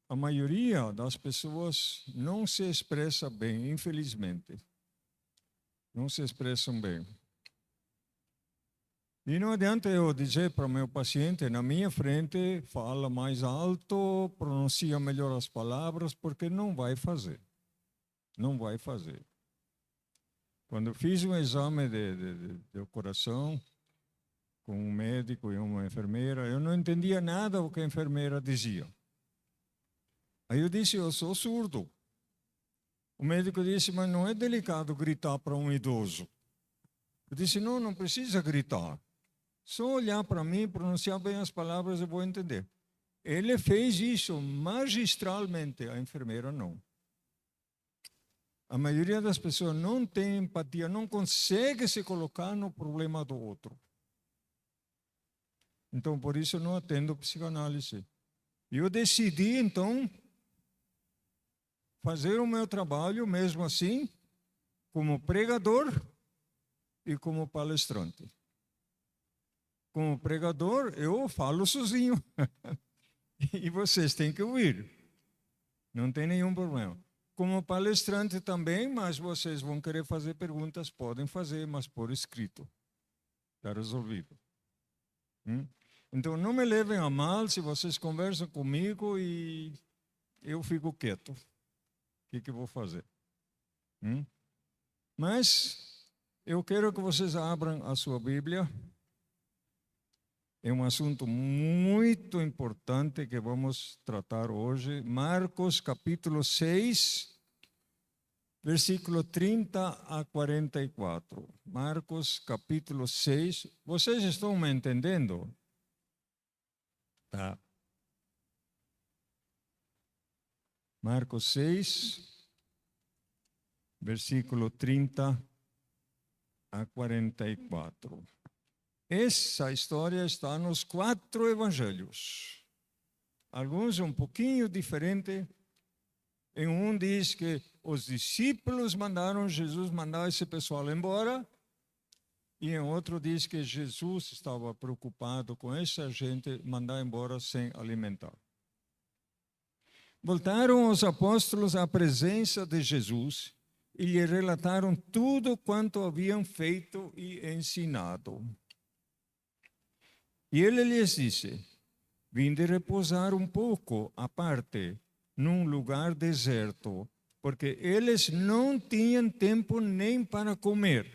a maioria das pessoas não se expressa bem, infelizmente. Não se expressam bem. E não adianta eu dizer para o meu paciente, na minha frente, fala mais alto, pronuncia melhor as palavras, porque não vai fazer. Não vai fazer. Quando eu fiz um exame de coração, com um médico e uma enfermeira, eu não entendia nada do que a enfermeira dizia. Aí eu disse, eu sou surdo. O médico disse, mas não é delicado gritar para um idoso. Eu disse, não, não precisa gritar. Só olhar para mim, pronunciar bem as palavras, eu vou entender. Ele fez isso magistralmente, a enfermeira não. A maioria das pessoas não tem empatia, não consegue se colocar no problema do outro. Então, por isso eu não atendo psicanálise. E eu decidi, então, fazer o meu trabalho, mesmo assim, como pregador e como palestrante. Como pregador, eu falo sozinho. E vocês têm que ouvir. Não tem nenhum problema. Como palestrante também, mas vocês vão querer fazer perguntas, podem fazer, mas por escrito. Está resolvido. Então, não me levem a mal se vocês conversam comigo e eu fico quieto. O que eu vou fazer? Mas eu quero que vocês abram a sua Bíblia. É um assunto muito importante que vamos tratar hoje. Marcos capítulo 6, versículo 30 a 44. Marcos capítulo 6. Vocês estão me entendendo? Tá. Marcos 6, versículo 30 a 44. Essa história está nos 4 evangelhos. Alguns um pouquinho diferente. Em um diz que os discípulos mandaram Jesus mandar esse pessoal embora. E em outro diz que Jesus estava preocupado com essa gente mandar embora sem alimentar. Voltaram os apóstolos à presença de Jesus e lhe relataram tudo quanto haviam feito e ensinado. E ele lhes disse, vinde repousar um pouco à parte, num lugar deserto, porque eles não tinham tempo nem para comer,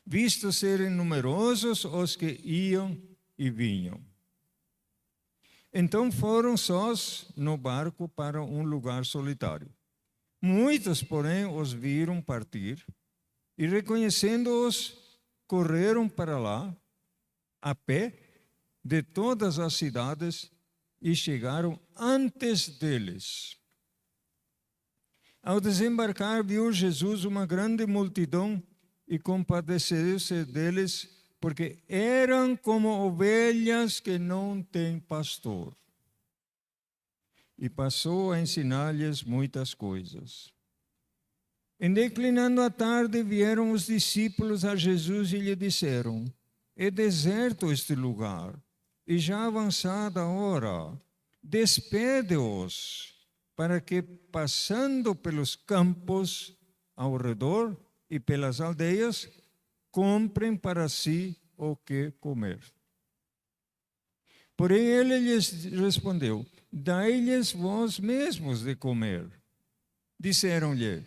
visto serem numerosos os que iam e vinham. Então foram sós no barco para um lugar solitário. Muitos, porém, os viram partir e, reconhecendo-os, correram para lá, a pé, de todas as cidades, e chegaram antes deles. Ao desembarcar, viu Jesus uma grande multidão e compadeceu-se deles, porque eram como ovelhas que não têm pastor. E passou a ensinar-lhes muitas coisas. Em declinando a tarde, vieram os discípulos a Jesus e lhe disseram, é deserto este lugar, e já avançada a hora, despede-os, para que, passando pelos campos ao redor e pelas aldeias, comprem para si o que comer. Porém ele lhes respondeu, dai-lhes vós mesmos de comer. Disseram-lhe,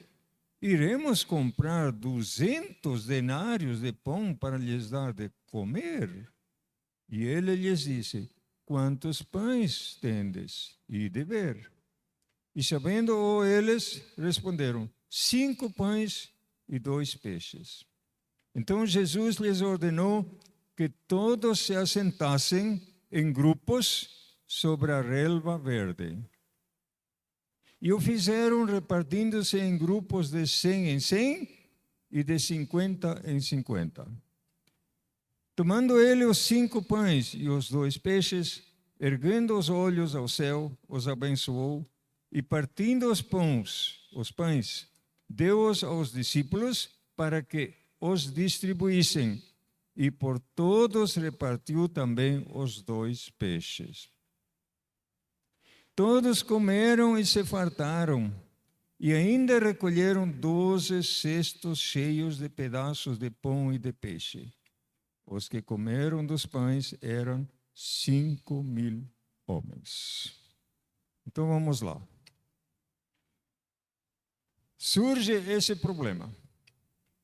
iremos comprar 200 denários de pão para lhes dar de comer? E ele lhes disse, quantos pães tendes? E de ver. E sabendo eles, responderam, 5 pães e 2 peixes. Então Jesus lhes ordenou que todos se assentassem em grupos sobre a relva verde. E o fizeram repartindo-se em grupos de 100 em 100 e de 50 em 50. Tomando ele os 5 pães e os 2 peixes, erguendo os olhos ao céu, os abençoou, e partindo os pães, deu-os aos discípulos para que os distribuíssem, e por todos repartiu também os 2 peixes. Todos comeram e se fartaram, e ainda recolheram 12 cestos cheios de pedaços de pão e de peixe. Os que comeram dos pães eram 5.000 homens. Então vamos lá. Surge esse problema.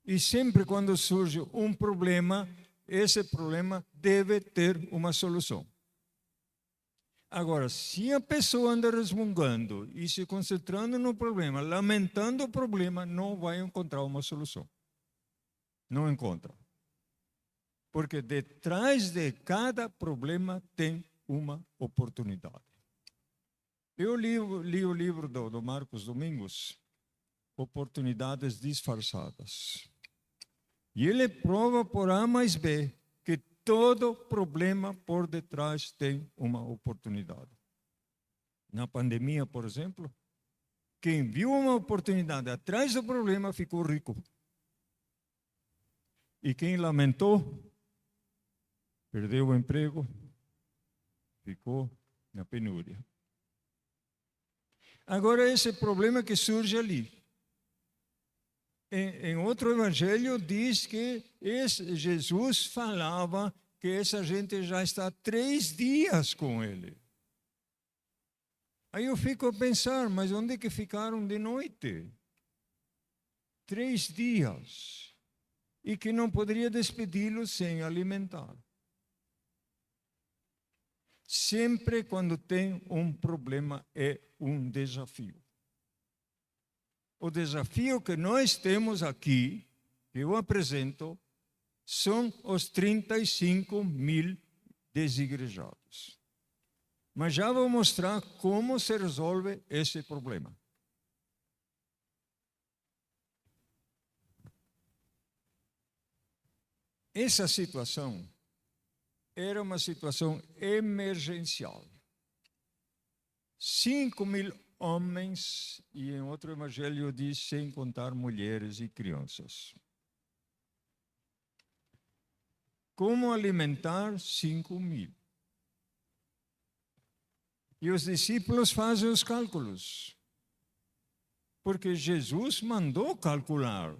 E sempre quando surge um problema, esse problema deve ter uma solução. Agora, se a pessoa anda resmungando e se concentrando no problema, lamentando o problema, não vai encontrar uma solução. Não encontra. Porque detrás de cada problema tem uma oportunidade. Eu li o livro do Marcos Domingos, Oportunidades Disfarçadas. E ele prova por A mais B que todo problema por detrás tem uma oportunidade. Na pandemia, por exemplo, quem viu uma oportunidade atrás do problema ficou rico. E quem lamentou, perdeu o emprego, ficou na penúria. Agora, esse problema que surge ali. Em outro evangelho diz que Jesus falava que essa gente já está 3 dias com ele. Aí eu fico a pensar, mas onde é que ficaram de noite? 3 dias. E que não poderia despedi-los sem alimentar. Sempre quando tem um problema é um desafio. O desafio que nós temos aqui, que eu apresento, são os 35.000 desigrejados. Mas já vou mostrar como se resolve esse problema. Essa situação era uma situação emergencial. 5.000 homens, e em outro evangelho diz, sem contar mulheres e crianças. Como alimentar 5.000? E os discípulos fazem os cálculos. Porque Jesus mandou calcular.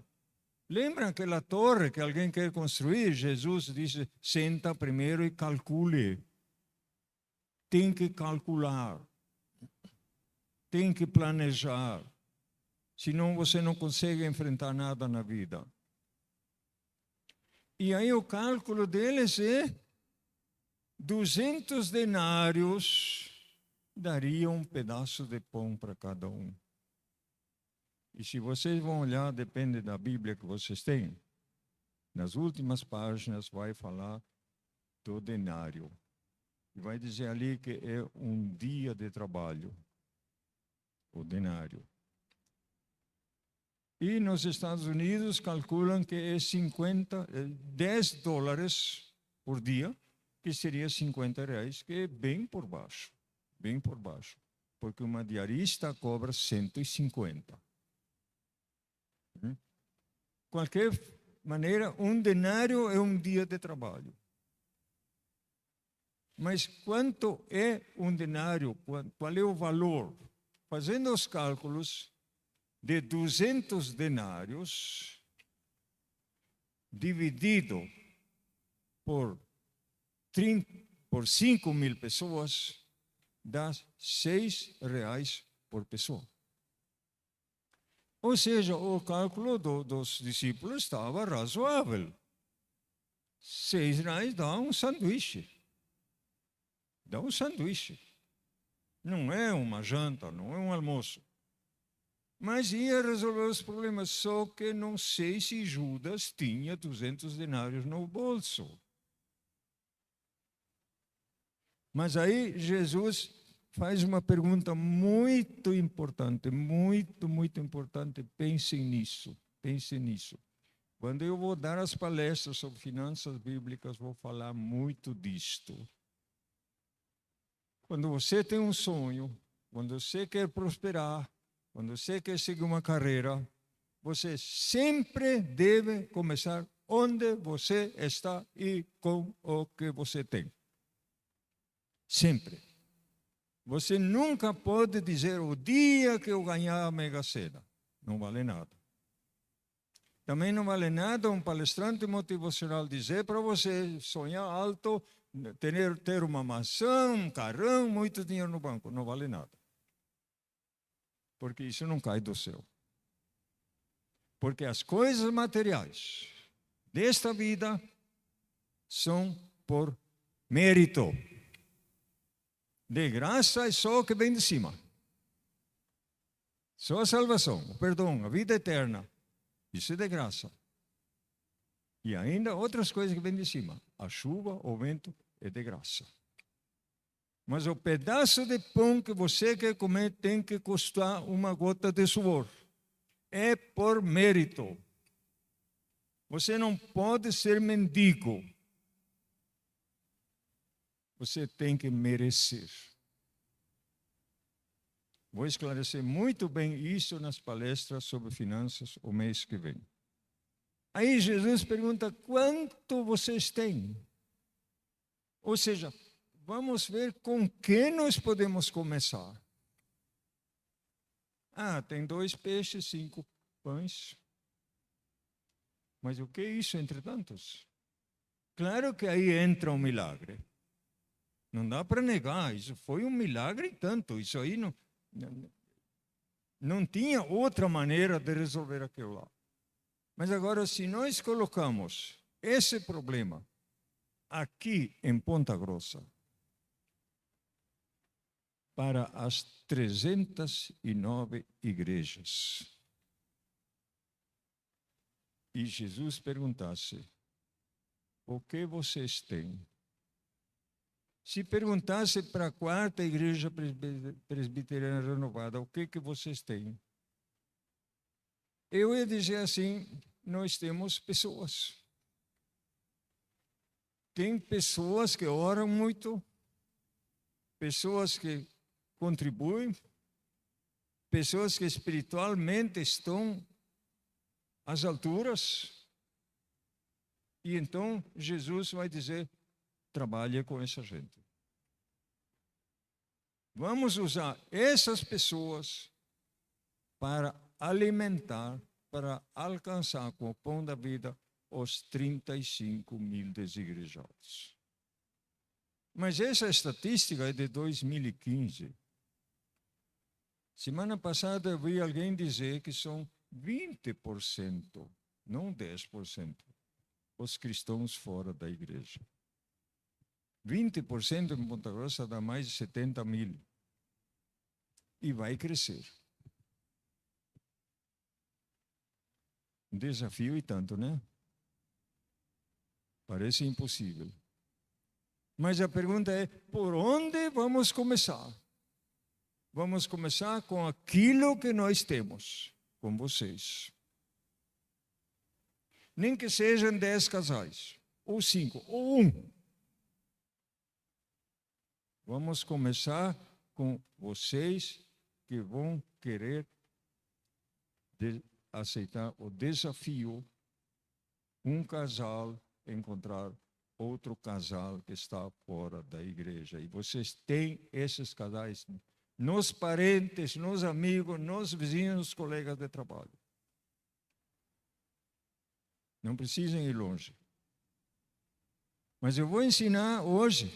Lembra aquela torre que alguém quer construir? Jesus disse, senta primeiro e calcule. Tem que calcular. Tem que planejar. Senão você não consegue enfrentar nada na vida. E aí o cálculo deles é 200 denários daria um pedaço de pão para cada um. E se vocês vão olhar, depende da Bíblia que vocês têm, nas últimas páginas vai falar do denário. E vai dizer ali que é um dia de trabalho, o denário. E nos Estados Unidos calculam que é 10 dólares por dia, que seria 50 reais, que é bem por baixo, porque uma diarista cobra 150. Qualquer maneira, um denário é um dia de trabalho. Mas quanto é um denário? Qual é o valor? Fazendo os cálculos de 200 denários, dividido por 5.000 pessoas, dá 6 reais por pessoa. Ou seja, o cálculo dos discípulos estava razoável. 6 reais dá um sanduíche. Dá um sanduíche. Não é uma janta, não é um almoço. Mas ia resolver os problemas, só que não sei se Judas tinha 200 denários no bolso. Mas aí Jesus faz uma pergunta muito importante, muito importante. Pensem nisso. Quando eu vou dar as palestras sobre finanças bíblicas, vou falar muito disto. Quando você tem um sonho, quando você quer prosperar, quando você quer seguir uma carreira, você sempre deve começar onde você está e com o que você tem. Sempre. Você nunca pode dizer o dia que eu ganhar a Mega Sena. Não vale nada. Também não vale nada um palestrante motivacional dizer para você sonhar alto, ter uma mansão, um carrão, muito dinheiro no banco. Não vale nada. Porque isso não cai do céu. Porque as coisas materiais desta vida são por mérito. De graça é só o que vem de cima. Só a salvação, o perdão, a vida eterna. Isso é de graça. E ainda outras coisas que vêm de cima. A chuva, o vento, é de graça. Mas o pedaço de pão que você quer comer tem que custar uma gota de suor. É por mérito. Você não pode ser mendigo. Você tem que merecer. Vou esclarecer muito bem isso nas palestras sobre finanças o mês que vem. Aí Jesus pergunta, quanto vocês têm? Ou seja, vamos ver com que nós podemos começar. Tem 2 peixes, 5 pães. Mas o que é isso entre tantos? Claro que aí entra um milagre. Não dá para negar, isso foi um milagre e tanto. Isso aí não tinha outra maneira de resolver aquilo lá. Mas agora, se nós colocamos esse problema aqui em Ponta Grossa, para as 309 igrejas, e Jesus perguntasse, o que vocês têm? Se perguntasse para a 4ª igreja presbiteriana renovada, o que vocês têm? Eu ia dizer assim, nós temos pessoas. Tem pessoas que oram muito, pessoas que contribuem, pessoas que espiritualmente estão às alturas. E então Jesus vai dizer, trabalhe com essa gente. Vamos usar essas pessoas para alimentar, para alcançar com o pão da vida os 35 mil desigrejados. Mas essa estatística é de 2015. Semana passada eu vi alguém dizer que são 20%, não 10%, os cristãos fora da igreja. 20% em Ponta Grossa dá mais de 70 mil. E vai crescer. Um desafio e tanto, né? Parece impossível. Mas a pergunta é, por onde vamos começar? Vamos começar com aquilo que nós temos, com vocês. Nem que sejam 10 casais, ou 5, ou 1. Vamos começar com vocês que vão querer aceitar o desafio, um casal encontrar outro casal que está fora da igreja. E vocês têm esses casais nos parentes, nos amigos, nos vizinhos, nos colegas de trabalho. Não precisam ir longe. Mas eu vou ensinar hoje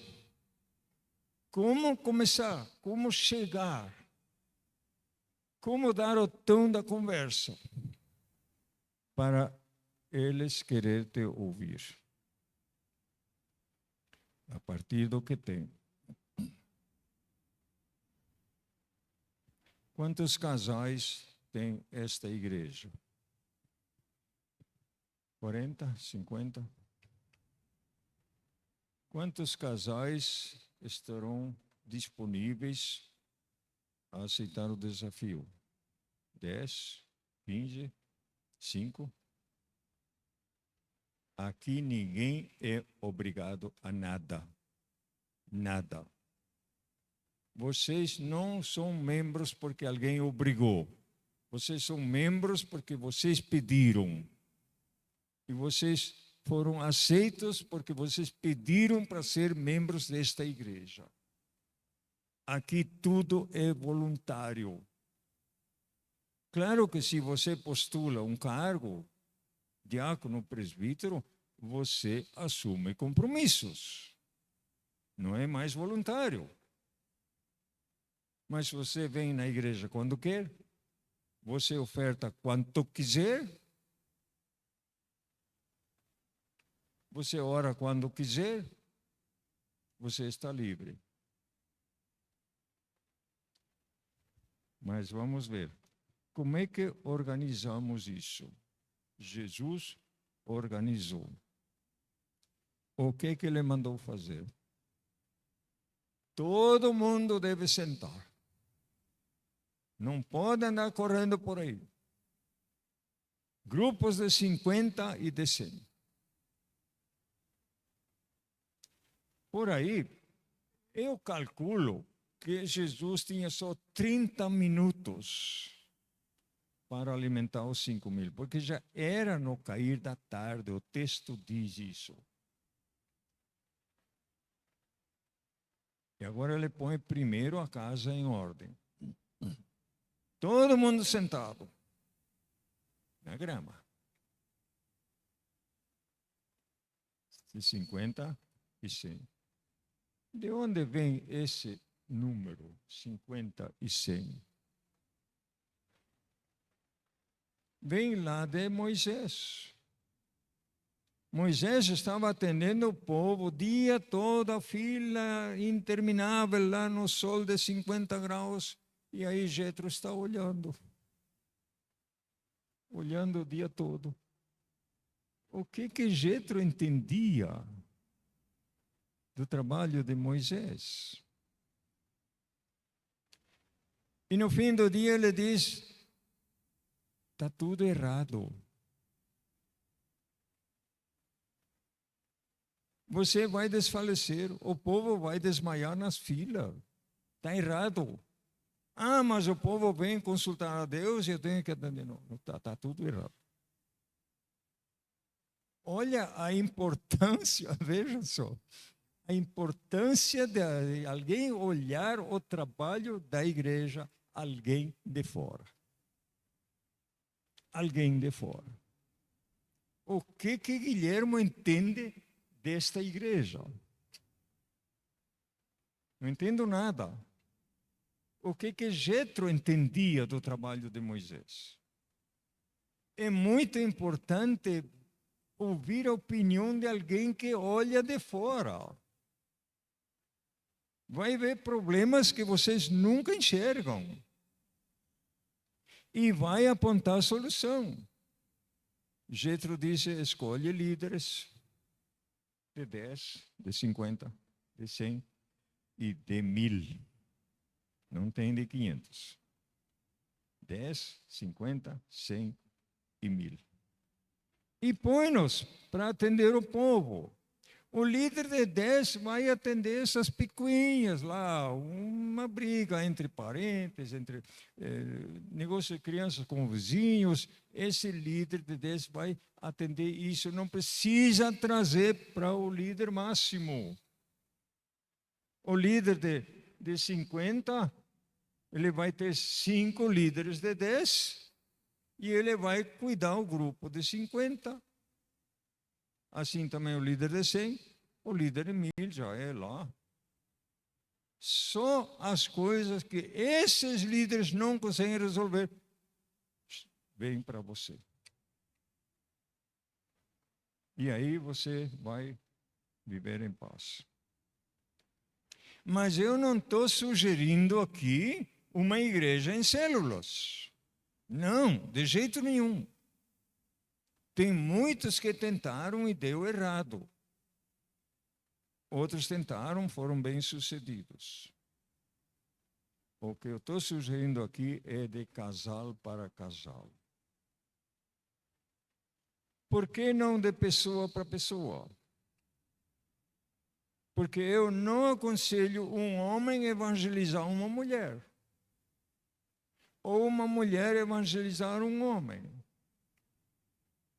como começar, como chegar, como dar o tom da conversa para eles querer te ouvir. A partir do que tem. Quantos casais tem esta igreja? 40, 50? Quantos casais estarão disponíveis a aceitar o desafio? 10, 15, 5? Aqui ninguém é obrigado a nada. Nada. Vocês não são membros porque alguém obrigou. Vocês são membros porque vocês pediram. E vocês foram aceitos porque vocês pediram para ser membros desta igreja. Aqui tudo é voluntário. Claro que se você postula um cargo, diácono, presbítero, você assume compromissos. Não é mais voluntário. Mas você vem na igreja quando quer, você oferta quanto quiser, você ora quando quiser, você está livre. Mas vamos ver. Como é que organizamos isso? Jesus organizou. O que ele mandou fazer? Todo mundo deve sentar. Não pode andar correndo por aí. Grupos de 50 e de 100. Por aí, eu calculo que Jesus tinha só 30 minutos para alimentar os 5.000, porque já era no cair da tarde, o texto diz isso. E agora ele põe primeiro a casa em ordem. Todo mundo sentado na grama. De 50 e 100. De onde vem esse número, 50 e 100? Vem lá de Moisés. Moisés estava atendendo o povo o dia todo, a fila interminável lá no sol de 50 graus. E aí Jetro está olhando o dia todo. O que Jetro entendia do trabalho de Moisés? E no fim do dia ele diz: está tudo errado. Você vai desfalecer, o povo vai desmaiar nas filas. Está errado. Ah, mas o povo vem consultar a Deus e eu tenho que atender. Não, está tudo errado. Olha a importância, veja só, a importância de alguém olhar o trabalho da igreja, alguém de fora. Alguém de fora. O que Guilherme entende desta igreja? Não entendo nada. O que Jetro entendia do trabalho de Moisés? É muito importante ouvir a opinião de alguém que olha de fora. Vai ver problemas que vocês nunca enxergam. E vai apontar a solução. Jetro disse: escolhe líderes de 10, de 50, de 100 e de 1.000. Não tem de 500. 10, 50, 100 e 1.000. E põe-nos para atender o povo. O líder de 10 vai atender essas picuinhas lá, uma briga entre parentes, entre negócio de crianças com vizinhos. Esse líder de 10 vai atender isso. Não precisa trazer para o líder máximo. O líder de 50, ele vai ter 5 líderes de 10 e ele vai cuidar do grupo de 50. Assim também o líder de 100, o líder de 1.000 já é lá. Só as coisas que esses líderes não conseguem resolver, vem para você. E aí você vai viver em paz. Mas eu não estou sugerindo aqui uma igreja em células. Não, de jeito nenhum. Tem muitos que tentaram e deu errado. Outros tentaram, foram bem-sucedidos. O que eu estou sugerindo aqui é de casal para casal. Por que não de pessoa para pessoa? Porque eu não aconselho um homem evangelizar uma mulher. Ou uma mulher evangelizar um homem.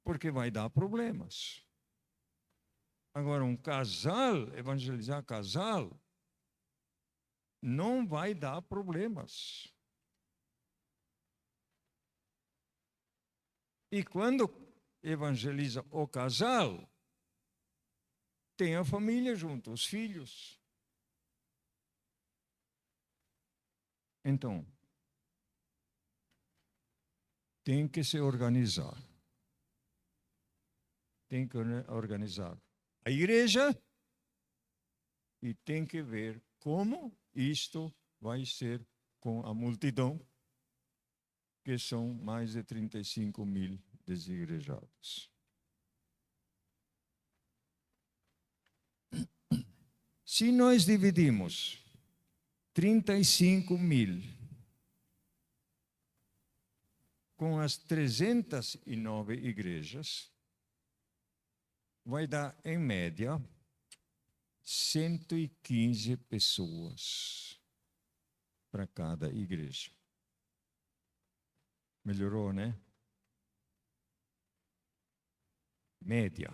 Porque vai dar problemas. Agora, um casal, evangelizar casal, não vai dar problemas. E quando evangeliza o casal, tem a família junto, os filhos. Então, tem que se organizar. Tem que organizar a igreja e tem que ver como isto vai ser com a multidão, que são mais de 35 mil desigrejados. Se nós dividimos 35 mil com as 309 igrejas, vai dar, em média, 115 pessoas para cada igreja. Melhorou, né? Média.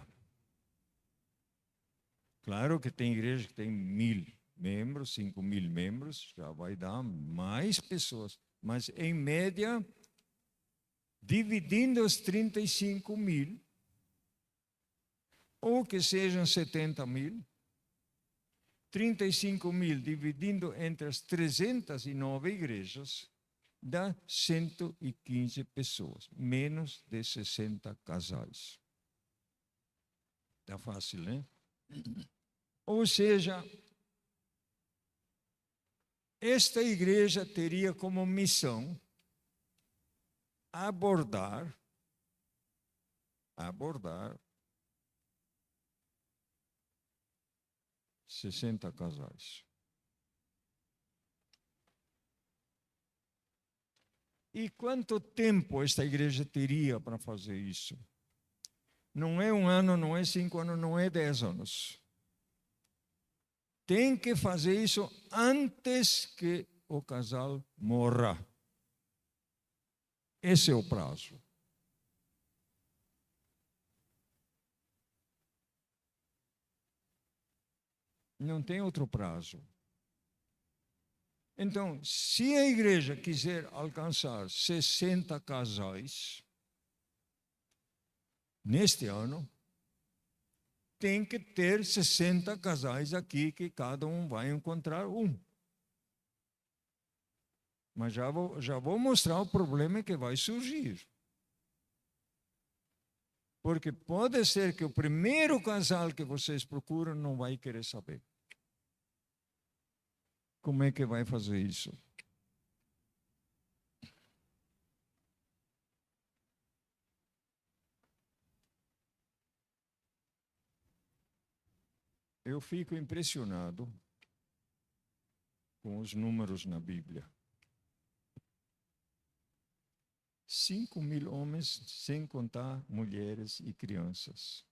Claro que tem igreja que tem 1.000 membros, 5.000 membros, já vai dar mais pessoas. Mas, em média, dividindo os 35 mil, ou que sejam 70 mil, 35 mil dividindo entre as 309 igrejas, dá 115 pessoas, menos de 60 casais. Está fácil, né? Ou seja, esta igreja teria como missão abordar 60 casais. E quanto tempo esta igreja teria para fazer isso? Não é 1 ano, não é 5 anos, não é 10 anos. Tem que fazer isso antes que o casal morra. Esse é o prazo. Não tem outro prazo. Então, se a igreja quiser alcançar 60 casais neste ano, tem que ter 60 casais aqui, que cada um vai encontrar um. Mas já vou mostrar o problema que vai surgir. Porque pode ser que o primeiro casal que vocês procuram não vai querer saber. Como é que vai fazer isso? Eu fico impressionado com os números na Bíblia. 5.000 homens, sem contar mulheres e crianças.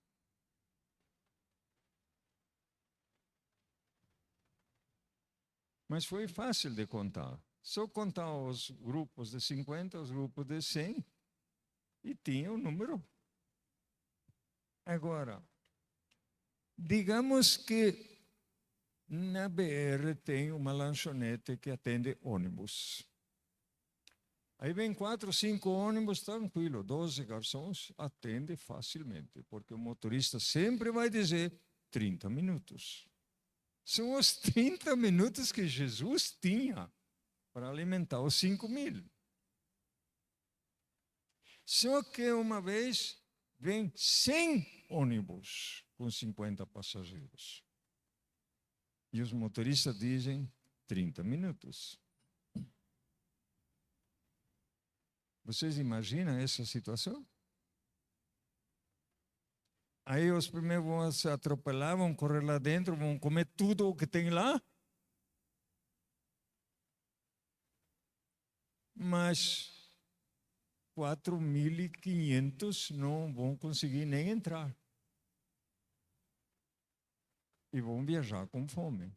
Mas foi fácil de contar. Só contar os grupos de 50, os grupos de 100, e tinha o número. Agora, digamos que na BR tem uma lanchonete que atende ônibus. Aí vem 4, 5 ônibus, tranquilo, 12 garçons, atende facilmente, porque o motorista sempre vai dizer 30 minutos. São os 30 minutos que Jesus tinha para alimentar os 5.000. Só que uma vez vem 100 ônibus com 50 passageiros. E os motoristas dizem 30 minutos. Vocês imaginam essa situação? Aí os primeiros vão se atropelar, vão correr lá dentro, vão comer tudo o que tem lá. Mas 4.500 não vão conseguir nem entrar. E vão viajar com fome.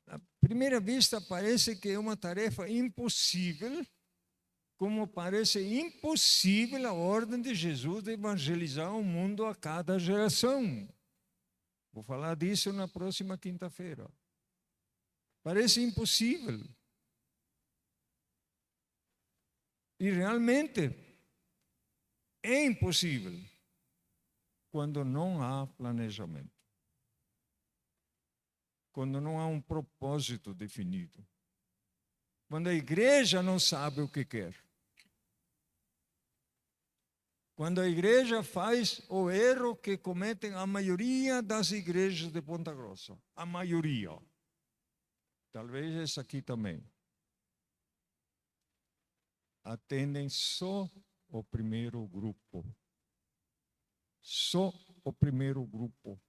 À primeira vista parece que é uma tarefa impossível como parece impossível a ordem de Jesus de evangelizar o mundo a cada geração. Vou falar disso na próxima quinta-feira. Parece impossível. E realmente é impossível quando não há planejamento. Quando não há um propósito definido. Quando a igreja não sabe o que quer. Quando a igreja faz o erro que cometem a maioria das igrejas de Ponta Grossa. A maioria. Talvez essa aqui também. Atendem só o primeiro grupo. Só o primeiro grupo.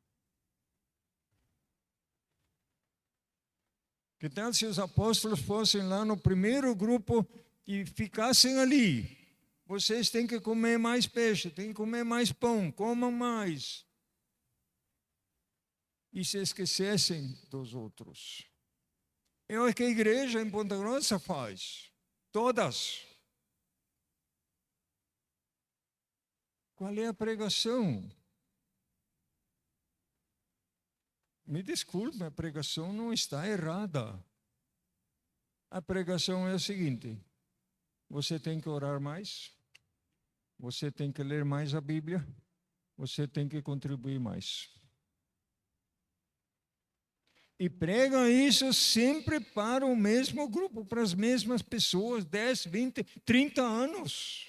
Que tal se os apóstolos fossem lá no primeiro grupo e ficassem ali? Vocês têm que comer mais peixe, têm que comer mais pão, comam mais. E se esquecessem dos outros. É o que a igreja em Ponta Grossa faz. Todas. Qual é a pregação? Me desculpe, a pregação não está errada. A pregação é a seguinte: você tem que orar mais, você tem que ler mais a Bíblia, você tem que contribuir mais. E prega isso sempre para o mesmo grupo, para as mesmas pessoas, 10, 20, 30 anos.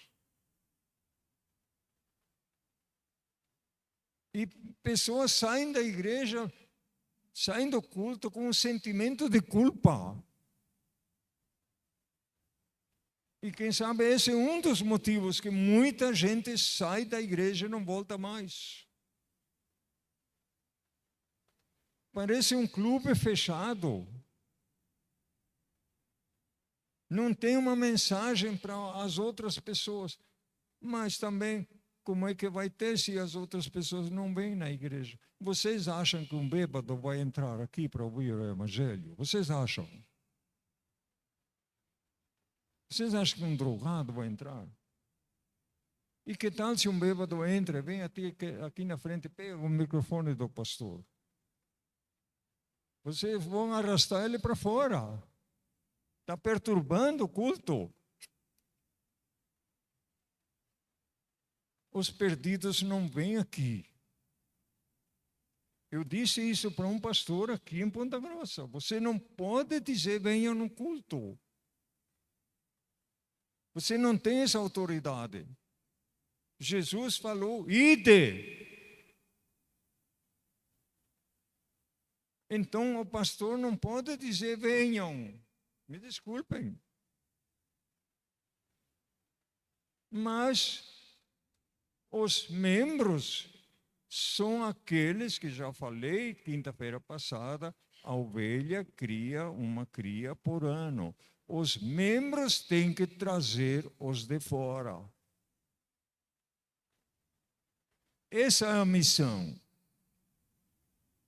E pessoas saem da igreja, saem do culto com um sentimento de culpa. E quem sabe esse é um dos motivos que muita gente sai da igreja e não volta mais. Parece um clube fechado. Não tem uma mensagem para as outras pessoas. Mas também, como é que vai ter se as outras pessoas não vêm na igreja? Vocês acham que um bêbado vai entrar aqui para ouvir o evangelho? Vocês acham? Vocês acham que um drogado vai entrar? E que tal se um bêbado entra, vem aqui na frente, pega o microfone do pastor? Vocês vão arrastar ele para fora. Está perturbando o culto. Os perdidos não vêm aqui. Eu disse isso para um pastor aqui em Ponta Grossa. Você não pode dizer venham no culto. Você não tem essa autoridade. Jesus falou, ide. Então o pastor não pode dizer venham. Me desculpem. Mas os membros são aqueles que já falei quinta-feira passada, a ovelha cria uma cria por ano. Os membros têm que trazer os de fora. Essa é a missão.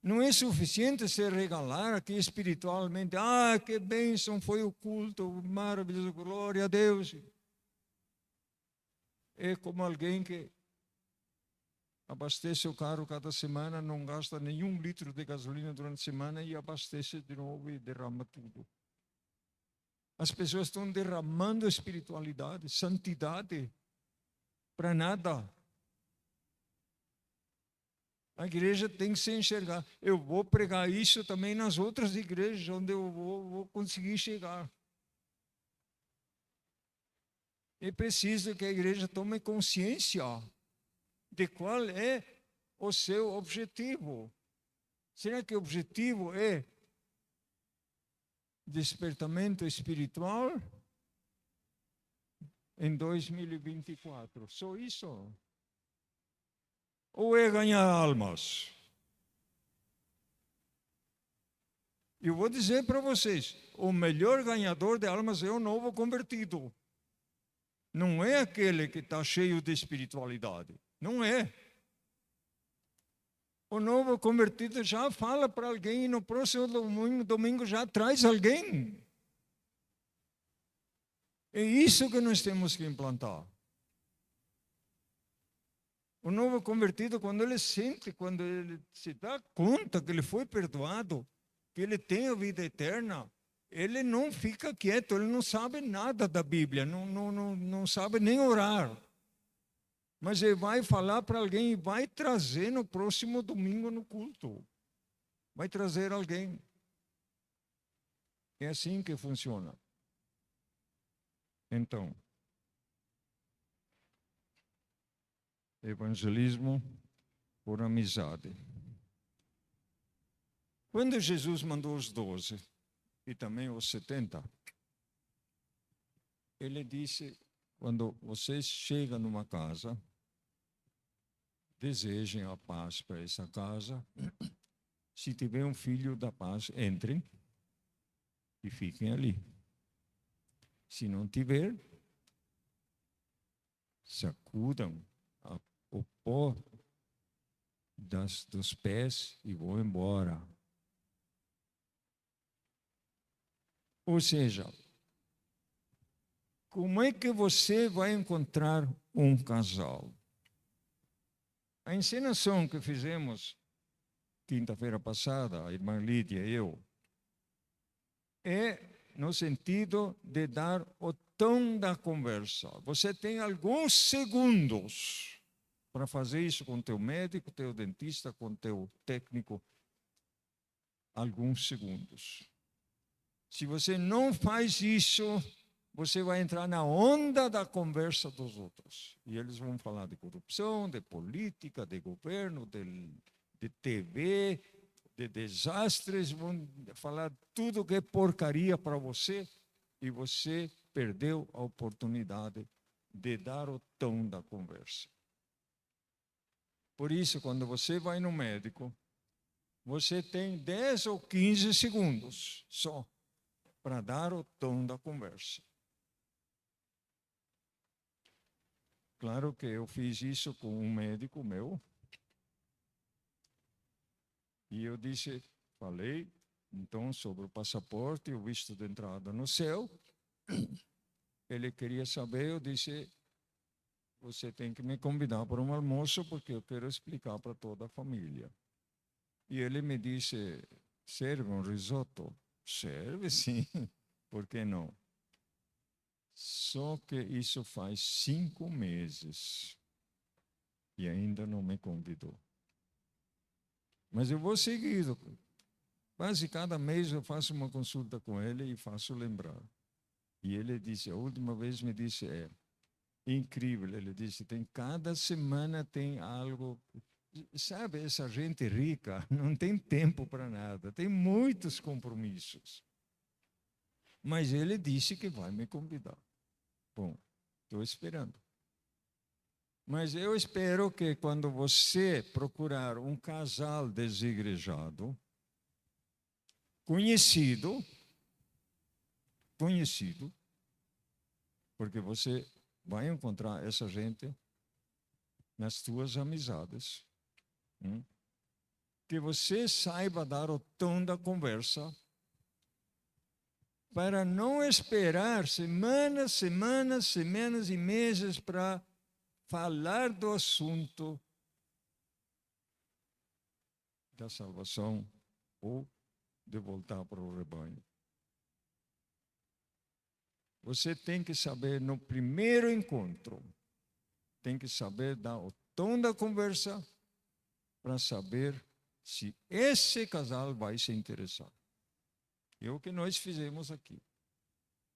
Não é suficiente se regalar aqui espiritualmente. Ah, que bênção foi o culto, maravilhoso, glória a Deus. É como alguém que abastece o carro cada semana, não gasta nenhum litro de gasolina durante a semana e abastece de novo e derrama tudo. As pessoas estão derramando espiritualidade, santidade, para nada. A igreja tem que se enxergar. Eu vou pregar isso também nas outras igrejas onde eu vou conseguir chegar. É preciso que a igreja tome consciência de qual é o seu objetivo. Será que o objetivo é despertamento espiritual em 2024? Só isso? Ou é ganhar almas? Eu vou dizer para vocês, o melhor ganhador de almas é o novo convertido. Não é aquele que está cheio de espiritualidade. Não é. O novo convertido já fala para alguém e no próximo domingo já traz alguém. É isso que nós temos que implantar. O novo convertido, quando ele sente, quando ele se dá conta que ele foi perdoado, que ele tem a vida eterna, ele não fica quieto, ele não sabe nada da Bíblia, não sabe nem orar. Mas ele vai falar para alguém e vai trazer no próximo domingo no culto. Vai trazer alguém. É assim que funciona. Então, evangelismo por amizade. Quando Jesus mandou os 12 e também os 70, ele disse, quando vocês chegam numa casa, desejem a paz para essa casa. Se tiver um filho da paz, entrem e fiquem ali. Se não tiver, sacudam o pó dos pés e vão embora. Ou seja, como é que você vai encontrar um casal? A encenação que fizemos quinta-feira passada, a irmã Lídia e eu, é no sentido de dar o tom da conversa. Você tem alguns segundos para fazer isso com teu médico, teu dentista, com teu técnico. Alguns segundos. Se você não faz isso, você vai entrar na onda da conversa dos outros. E eles vão falar de corrupção, de política, de governo, de TV, de desastres, vão falar tudo que é porcaria para você, e você perdeu a oportunidade de dar o tom da conversa. Por isso, quando você vai no médico, você tem 10 ou 15 segundos só para dar o tom da conversa. Claro que eu fiz isso com um médico meu. E eu disse, falei, então, sobre o passaporte e o visto de entrada no céu. Ele queria saber, eu disse, você tem que me convidar para um almoço, porque eu quero explicar para toda a família. E ele me disse, serve um risoto? Serve, sim, por que não? Só que isso faz 5 meses e ainda não me convidou. Mas eu vou seguindo. Quase cada mês eu faço uma consulta com ele e faço lembrar. E ele disse, a última vez me disse, é incrível, ele disse, cada semana tem algo. Sabe, essa gente rica não tem tempo para nada, tem muitos compromissos. Mas ele disse que vai me convidar. Bom, estou esperando. Mas eu espero que quando você procurar um casal desigrejado, conhecido, porque você vai encontrar essa gente nas tuas amizades, que você saiba dar o tom da conversa, para não esperar semanas e meses para falar do assunto da salvação ou de voltar para o rebanho. Você tem que saber no primeiro encontro, tem que saber dar o tom da conversa para saber se esse casal vai se interessar. É o que nós fizemos aqui.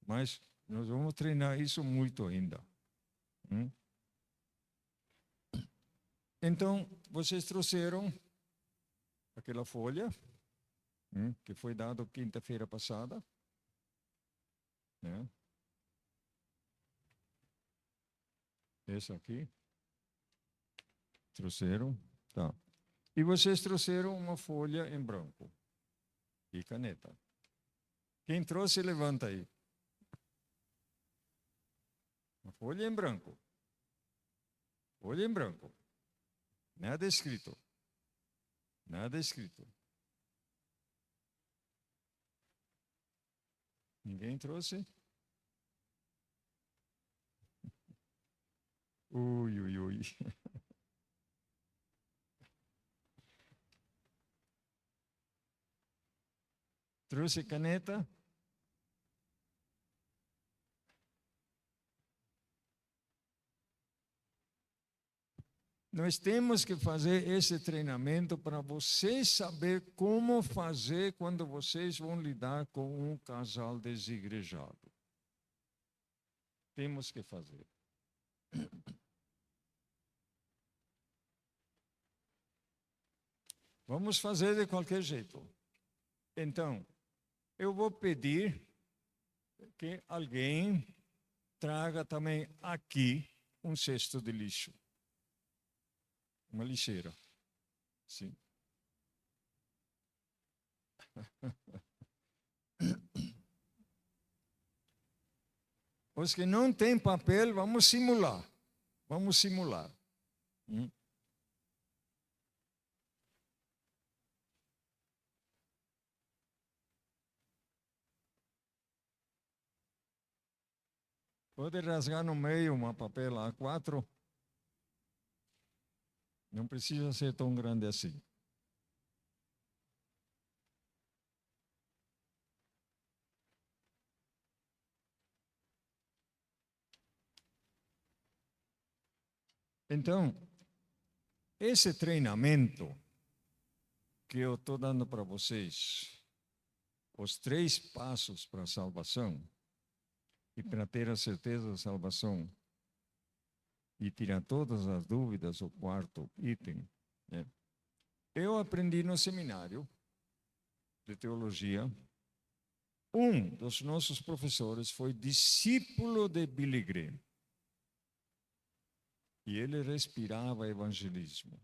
Mas nós vamos treinar isso muito ainda. Então, vocês trouxeram aquela folha que foi dada quinta-feira passada. Né? Essa aqui. Trouxeram? Tá. E vocês trouxeram uma folha em branco e caneta. Quem trouxe, levanta aí. Uma folha em branco. Folha em branco. Nada escrito. Nada escrito. Ninguém trouxe? Ui, ui, ui. Trouxe caneta? Nós temos que fazer esse treinamento para vocês saber como fazer quando vocês vão lidar com um casal desigrejado. Temos que fazer. Vamos fazer de qualquer jeito. Então, eu vou pedir que alguém traga também aqui um cesto de lixo. Uma lixeira. Sim. Os que não têm papel, vamos simular. Vamos simular. Pode rasgar no meio uma papel A4. Não precisa ser tão grande assim. Então, esse treinamento que eu estou dando para vocês, os 3 passos para a salvação, e para ter a certeza da salvação, e tirar todas as dúvidas, o 4º item, né? Eu aprendi no seminário de teologia. Um dos nossos professores foi discípulo de Billy Graham. E ele respirava evangelismo.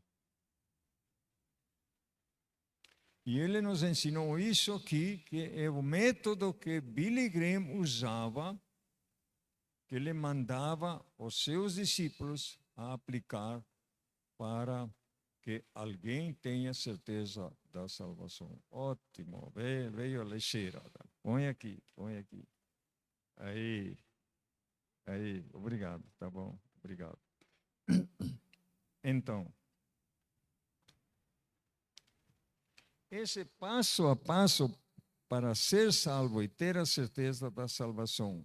E ele nos ensinou isso aqui, que é o método que Billy Graham usava, que ele mandava os seus discípulos a aplicar para que alguém tenha certeza da salvação. Ótimo, veio a lixeira. Põe aqui, põe aqui. Aí, obrigado, tá bom, obrigado. Então, esse passo a passo para ser salvo e ter a certeza da salvação.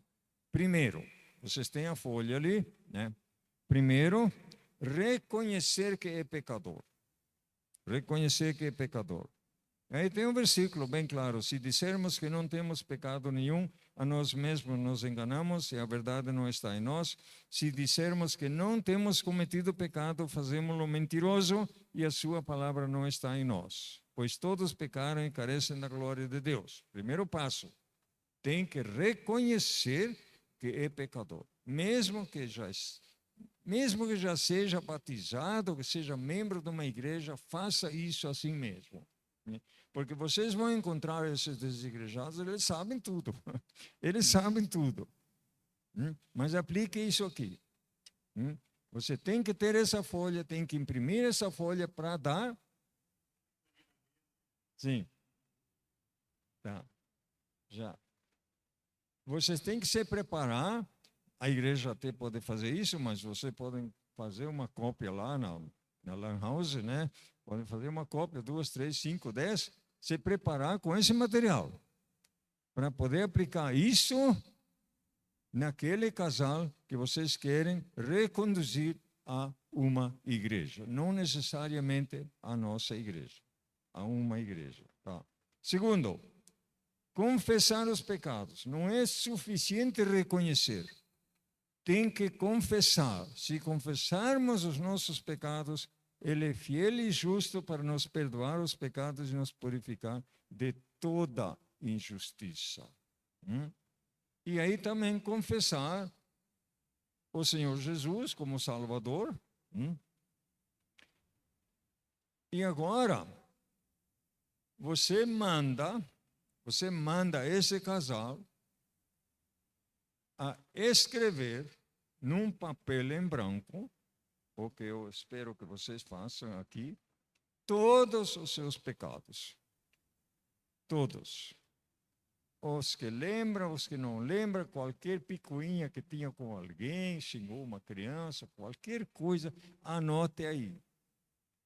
Primeiro, vocês têm a folha ali, né? Primeiro, reconhecer que é pecador. Reconhecer que é pecador. Aí tem um versículo bem claro: se dissermos que não temos pecado nenhum, a nós mesmos nos enganamos e a verdade não está em nós. Se dissermos que não temos cometido pecado, fazemos-lo mentiroso e a sua palavra não está em nós. Pois todos pecaram e carecem da glória de Deus. Primeiro passo, tem que reconhecer que é pecador. Mesmo que já seja batizado, que seja membro de uma igreja, faça isso assim mesmo. Porque vocês vão encontrar esses desigrejados, eles sabem tudo. Eles sabem tudo. Mas aplique isso aqui. Você tem que ter essa folha, tem que imprimir essa folha para dar. Sim. Tá. Já. Vocês têm que se preparar. A igreja até pode fazer isso, mas vocês podem fazer uma cópia lá na Lan House, né? Podem fazer uma cópia, 2, 3, 5, 10, se preparar com esse material para poder aplicar isso naquele casal que vocês querem reconduzir a uma igreja, não necessariamente a nossa igreja, a uma igreja. Tá. Segundo, confessar os pecados. Não é suficiente reconhecer. Tem que confessar. Se confessarmos os nossos pecados, Ele é fiel e justo para nos perdoar os pecados e nos purificar de toda injustiça. E aí também confessar o Senhor Jesus como Salvador. E agora, você manda esse casal a escrever num papel em branco, o que eu espero que vocês façam aqui, todos os seus pecados. Todos. Os que lembram, os que não lembram, qualquer picuinha que tinha com alguém, xingou uma criança, qualquer coisa, anote aí.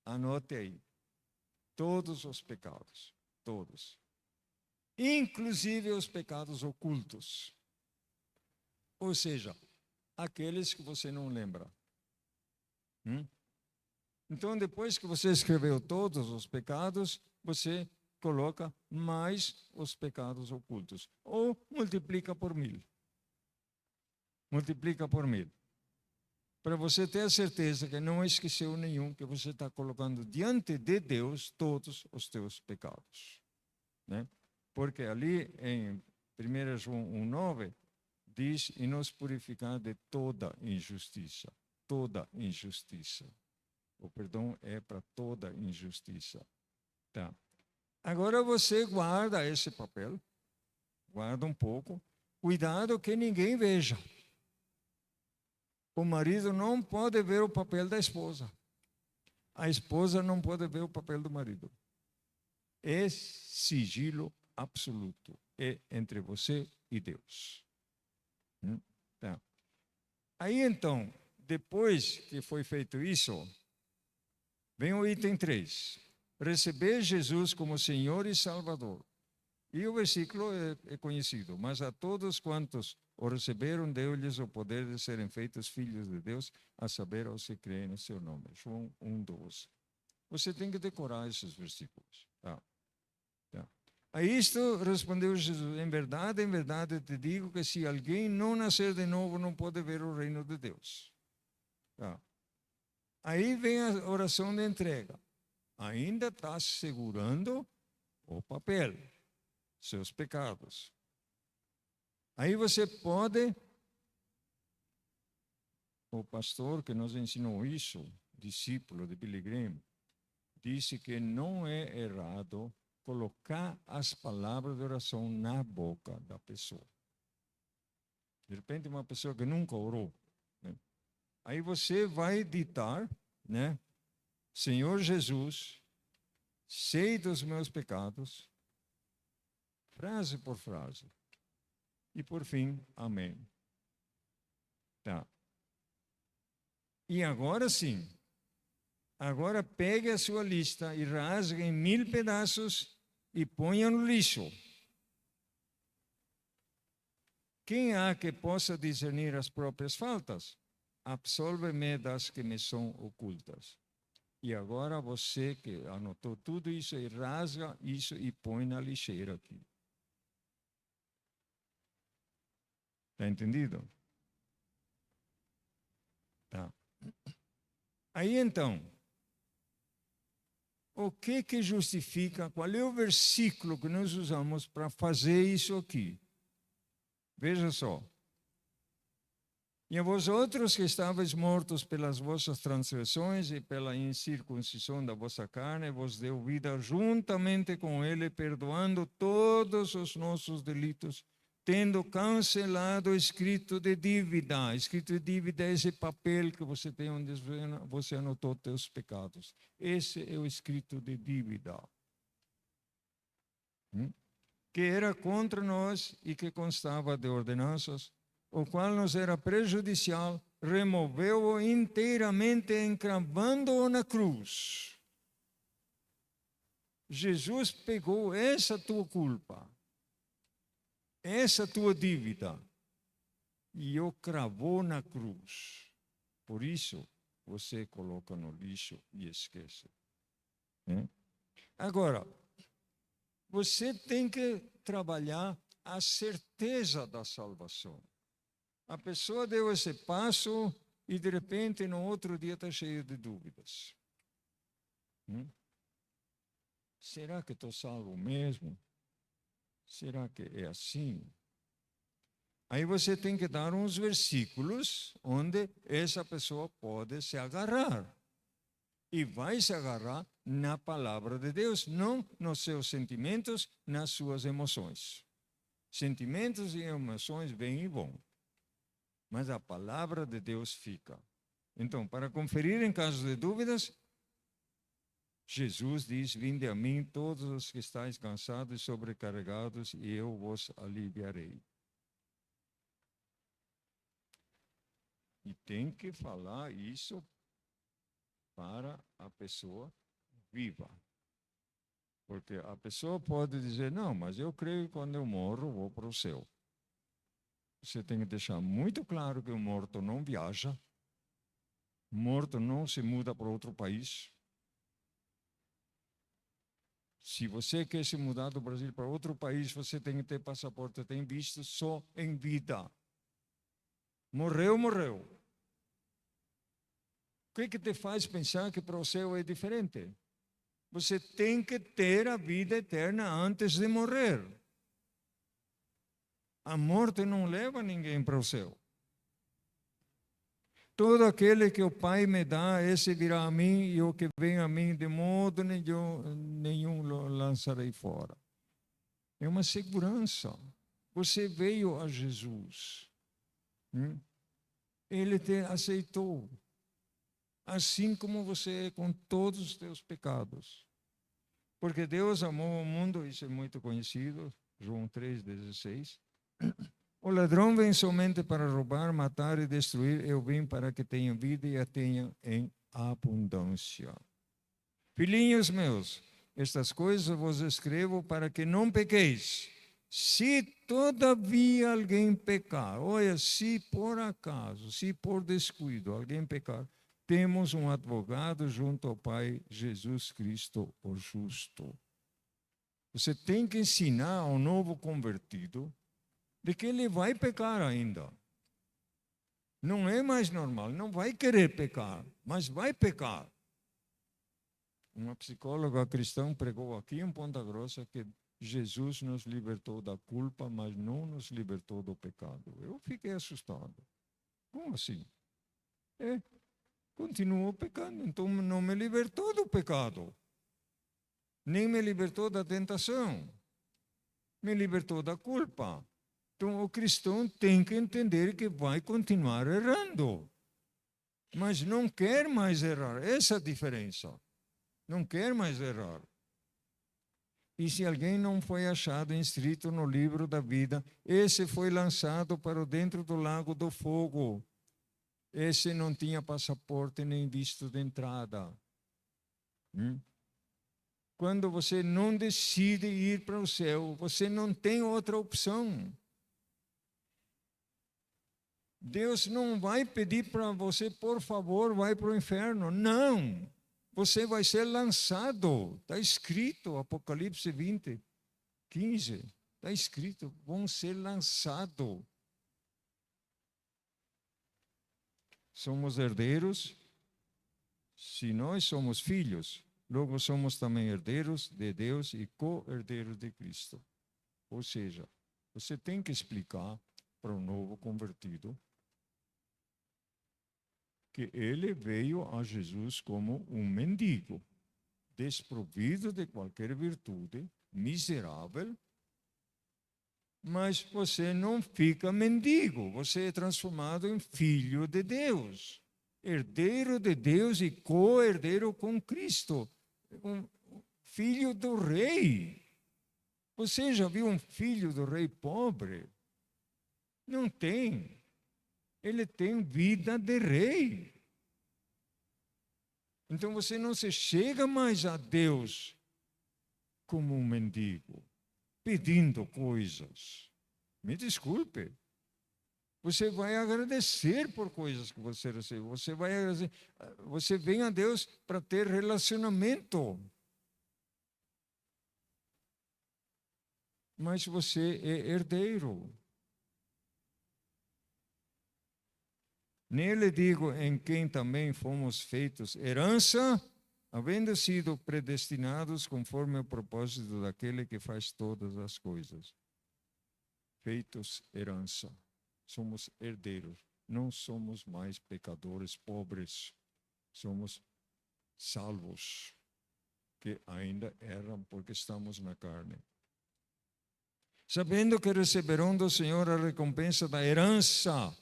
Anote aí. Todos os pecados. Todos. Inclusive os pecados ocultos. Ou seja, aqueles que você não lembra. Então, depois que você escreveu todos os pecados, você coloca mais os pecados ocultos. Ou multiplica por 1000. Multiplica por 1000. Para você ter a certeza que não esqueceu nenhum, que você está colocando diante de Deus todos os teus pecados. Né? Porque ali em 1 João 1,9 diz, e nos purificar de toda injustiça. Toda injustiça. O perdão é para toda injustiça. Tá. Agora você guarda esse papel, guarda um pouco, cuidado que ninguém veja. O marido não pode ver o papel da esposa. A esposa não pode ver o papel do marido. É sigilo absoluto. É entre você e Deus. Tá. Aí então, depois que foi feito isso, vem o item 3. Receber Jesus como Senhor e Salvador. E o versículo é conhecido. Mas a todos quantos o receberam, deu-lhes o poder de serem feitos filhos de Deus, a saber, aos que creem no seu nome. João 1,12. Você tem que decorar esses versículos. Tá. A isto respondeu Jesus: em verdade te digo que se alguém não nascer de novo, não pode ver o reino de Deus. Tá. Aí vem a oração de entrega. Ainda está segurando o papel, seus pecados. Aí você pode, o pastor que nos ensinou isso, discípulo de Billy Graham, disse que não é errado colocar as palavras de oração na boca da pessoa. De repente, uma pessoa que nunca orou, né? Aí você vai ditar, né? Senhor Jesus, sei dos meus pecados, frase por frase. E por fim, amém. Tá. E agora sim, agora pegue a sua lista e rasgue em 1000 pedaços e ponha no lixo. Quem há que possa discernir as próprias faltas? Absolve-me das que me são ocultas. E agora você que anotou tudo isso, e rasga isso e põe na lixeira aqui. Está entendido? Tá. Aí então, o que justifica, qual é o versículo que nós usamos para fazer isso aqui? Veja só. E a vós outros que estáveis mortos pelas vossas transgressões e pela incircuncisão da vossa carne, vos deu vida juntamente com ele, perdoando todos os nossos delitos, tendo cancelado o escrito de dívida. Escrito de dívida é esse papel que você tem onde você anotou teus pecados. Esse é o escrito de dívida. Que era contra nós e que constava de ordenanças, o qual nos era prejudicial, removeu-o inteiramente, encravando-o na cruz. Jesus pegou essa tua culpa, essa tua dívida, e o cravou na cruz. Por isso, você coloca no lixo e esquece. Agora, você tem que trabalhar a certeza da salvação. A pessoa deu esse passo e, de repente, no outro dia está cheio de dúvidas. Será que estou salvo mesmo? Será que é assim? Aí você tem que dar uns versículos onde essa pessoa pode se agarrar. E vai se agarrar na palavra de Deus, não nos seus sentimentos, nas suas emoções. Sentimentos e emoções vêm e vão. Mas a palavra de Deus fica. Então, para conferir em caso de dúvidas, Jesus diz: vinde a mim todos os que estáis cansados e sobrecarregados, e eu vos aliviarei. E tem que falar isso para a pessoa viva. Porque a pessoa pode dizer: não, mas eu creio que quando eu morro, vou para o céu. Você tem que deixar muito claro que o morto não viaja, o morto não se muda para outro país. Se você quer se mudar do Brasil para outro país, você tem que ter passaporte, tem visto só em vida. Morreu, morreu. O que te faz pensar que para o céu é diferente? Você tem que ter a vida eterna antes de morrer. A morte não leva ninguém para o céu. Todo aquele que o Pai me dá, esse virá a mim, e o que vem a mim, de modo nenhum lançarei fora. É uma segurança. Você veio a Jesus. Ele te aceitou. Assim como você é com todos os teus pecados. Porque Deus amou o mundo, isso é muito conhecido, João 3,16. O ladrão vem somente para roubar, matar e destruir. Eu vim para que tenham vida e a tenham em abundância. Filhinhos meus, estas coisas vos escrevo para que não pequeis. Se todavia alguém pecar, olha, se por acaso, se por descuido alguém pecar, temos um advogado junto ao Pai, Jesus Cristo, o justo. Você tem que ensinar ao novo convertido de que ele vai pecar ainda. Não é mais normal, não vai querer pecar, mas vai pecar. Uma psicóloga cristã pregou aqui em Ponta Grossa que Jesus nos libertou da culpa, mas não nos libertou do pecado. Eu fiquei assustado. Como assim? Continuou pecando, então não me libertou do pecado. Nem me libertou da tentação. Me libertou da culpa. Então o cristão tem que entender que vai continuar errando. Mas não quer mais errar. Essa é a diferença. Não quer mais errar. E se alguém não foi achado inscrito no livro da vida, esse foi lançado para dentro do lago do fogo. Esse não tinha passaporte nem visto de entrada. Quando você não decide ir para o céu, você não tem outra opção. Deus não vai pedir para você, por favor, vai para o inferno. Não. Você vai ser lançado. Está escrito, Apocalipse 20, 15. Está escrito, vão ser lançados. Somos herdeiros. Se nós somos filhos, logo somos também herdeiros de Deus e co-herdeiros de Cristo. Ou seja, você tem que explicar para o novo convertido que ele veio a Jesus como um mendigo, desprovido de qualquer virtude, miserável, mas você não fica mendigo, você é transformado em filho de Deus, herdeiro de Deus e co-herdeiro com Cristo, um filho do rei. Você já viu um filho do rei pobre? Não tem. Ele tem vida de rei. Então você não se chega mais a Deus como um mendigo, pedindo coisas. Me desculpe. Você vai agradecer por coisas que você recebeu. Você vai agradecer. Você vem a Deus para ter relacionamento. Mas você é herdeiro. Nele digo, em quem também fomos feitos herança, havendo sido predestinados conforme o propósito daquele que faz todas as coisas. Feitos herança. Somos herdeiros. Não somos mais pecadores pobres. Somos salvos, que ainda erram porque estamos na carne. Sabendo que receberão do Senhor a recompensa da herança.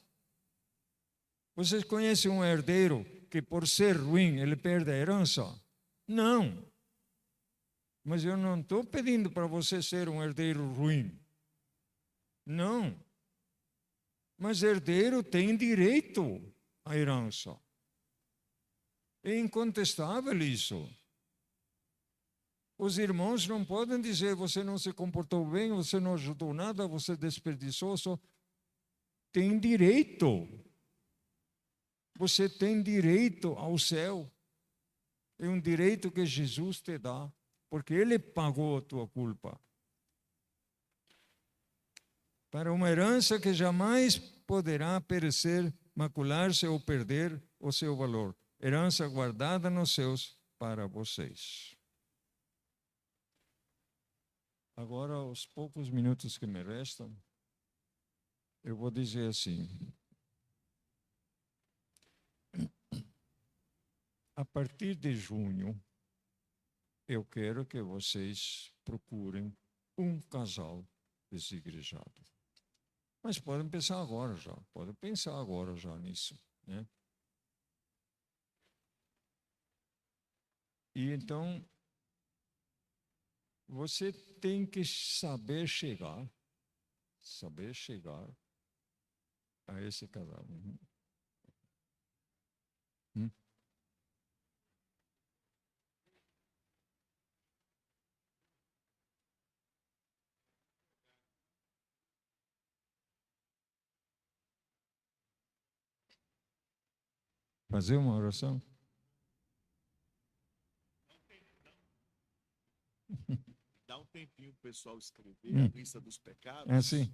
Vocês conhecem um herdeiro que por ser ruim ele perde a herança? Não. Mas eu não estou pedindo para você ser um herdeiro ruim. Não. Mas herdeiro tem direito à herança. É incontestável isso. Os irmãos não podem dizer: você não se comportou bem, você não ajudou nada, você desperdiçou. Só tem direito. Você tem direito ao céu. É um direito que Jesus te dá, porque Ele pagou a tua culpa. Para uma herança que jamais poderá perecer, macular-se ou perder o seu valor. Herança guardada nos céus para vocês. Agora, os poucos minutos que me restam, eu vou dizer assim: a partir de junho, eu quero que vocês procurem um casal desigrejado. Mas podem pensar agora já nisso, né? E então, você tem que saber chegar a esse casal. Hum? Fazer uma oração? Dá um tempinho pro pessoal escrever a lista dos pecados. É sim.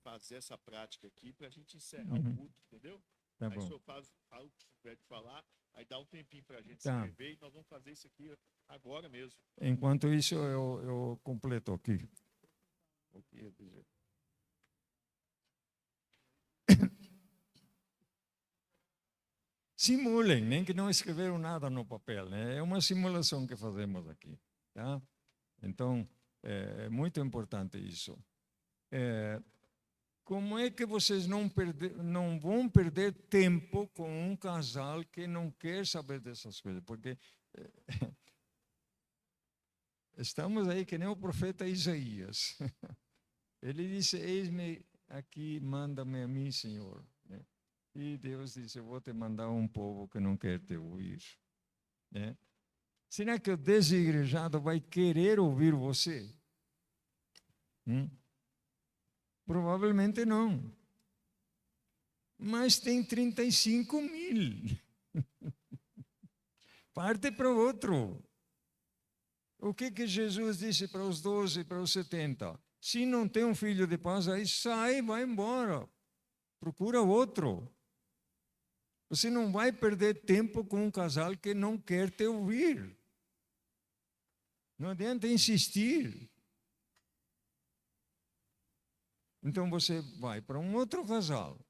Fazer essa prática aqui para a gente encerrar o culto, entendeu? Tá aí bom. o senhor fala o que tiver de falar, aí dá um tempinho para a gente Tá. escrever e nós vamos fazer isso aqui agora mesmo. Enquanto isso, eu completo aqui. O que ia dizer? Simulem, nem que não escreveram nada no papel, né? É uma simulação que fazemos aqui, tá? Então, é muito importante isso. Como é que vocês não vão perder tempo com um casal que não quer saber dessas coisas? Porque estamos aí que nem o profeta Isaías. Ele disse: eis-me aqui, manda-me a mim, Senhor. E Deus disse: eu vou te mandar um povo que não quer te ouvir. Será que o desigrejado vai querer ouvir você? Provavelmente não. Mas tem 35 mil. Parte para o outro. O que Jesus disse para os 12, para os 70? Se não tem um filho de paz, aí sai, vai embora. Procura outro. Você não vai perder tempo com um casal que não quer te ouvir. Não adianta insistir. Então você vai para um outro casal,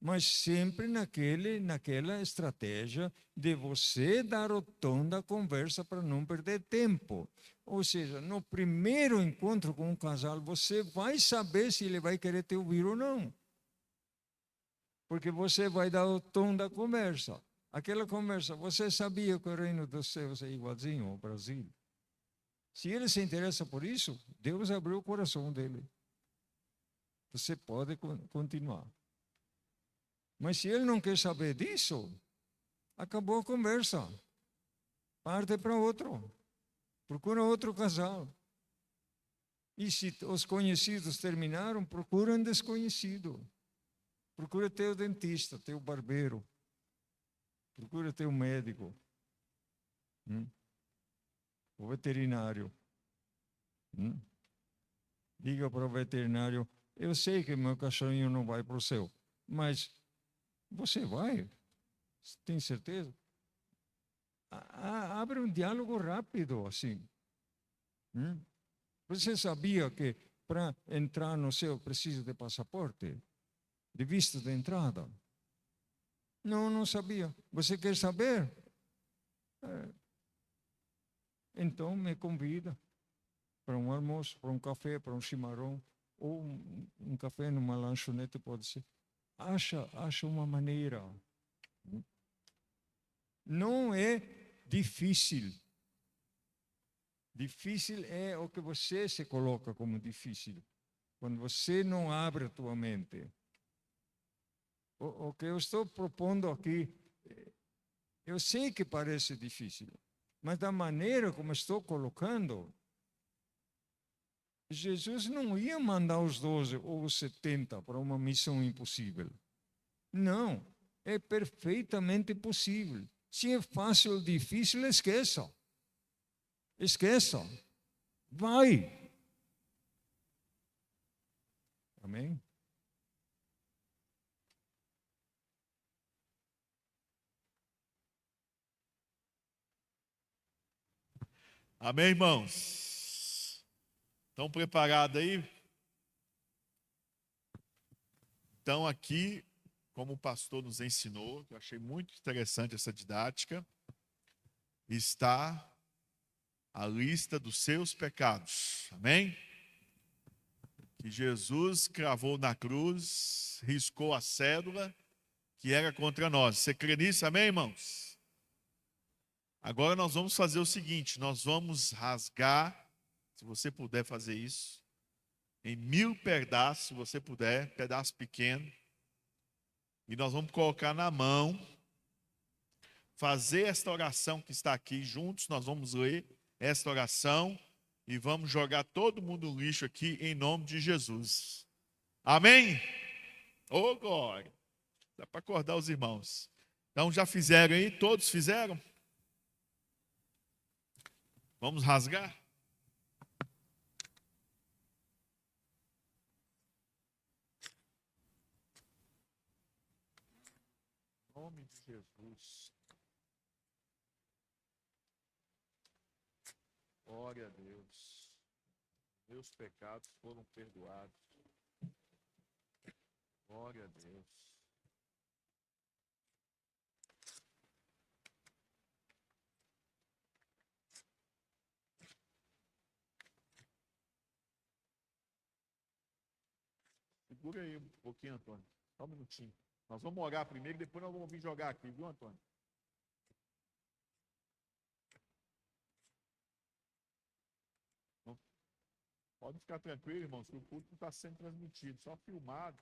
mas sempre naquela estratégia de você dar o tom da conversa para não perder tempo. Ou seja, no primeiro encontro com um casal, você vai saber se ele vai querer te ouvir ou não. Porque você vai dar o tom da conversa. Aquela conversa, você sabia que o reino dos céus é igualzinho ao Brasil? Se ele se interessa por isso, Deus abriu o coração dele. Você pode continuar. Mas se ele não quer saber disso, acabou a conversa. Parte para outro. Procura outro casal. E se os conhecidos terminaram, procura um desconhecido. Procura teu dentista, teu barbeiro. Procura teu médico. O veterinário. Diga para o veterinário: eu sei que meu cachorrinho não vai para o céu, mas você vai? Tem certeza? Abre um diálogo rápido assim. Você sabia que para entrar no céu precisa de passaporte? De visto de entrada? Não, não sabia. Você quer saber? Então me convida para um almoço, para um café, para um chimarrão, ou um café numa lanchonete, pode ser. Acha uma maneira. Não é difícil. Difícil é o que você se coloca como difícil, quando você não abre a tua mente. O que eu estou propondo aqui, eu sei que parece difícil, mas da maneira como estou colocando, Jesus não ia mandar os 12 ou os 70 para uma missão impossível. Não, é perfeitamente possível. Se é fácil ou difícil, esqueça. Esqueça. Vai. Amém? Amém, irmãos? Estão preparados aí? Então, aqui, como o pastor nos ensinou, eu achei muito interessante essa didática, está a lista dos seus pecados. Amém? Que Jesus cravou na cruz, riscou a cédula que era contra nós. Você crê nisso? Amém, irmãos? Agora nós vamos fazer o seguinte, nós vamos rasgar, se você puder fazer isso, em 1000 pedaços, se você puder, pedaço pequeno, e nós vamos colocar na mão, fazer esta oração que está aqui juntos, nós vamos ler esta oração e vamos jogar todo mundo no lixo aqui em nome de Jesus. Amém? Ô, glória! Dá para acordar os irmãos. Então já fizeram aí? Todos fizeram? Vamos rasgar? Em nome de Jesus. Glória a Deus. Meus pecados foram perdoados. Glória a Deus. Segura aí um pouquinho, Antônio. Só um minutinho. Nós vamos orar primeiro e depois nós vamos vir jogar aqui, viu, Antônio? Pode ficar tranquilo, irmãos, que o culto está sendo transmitido, só filmado.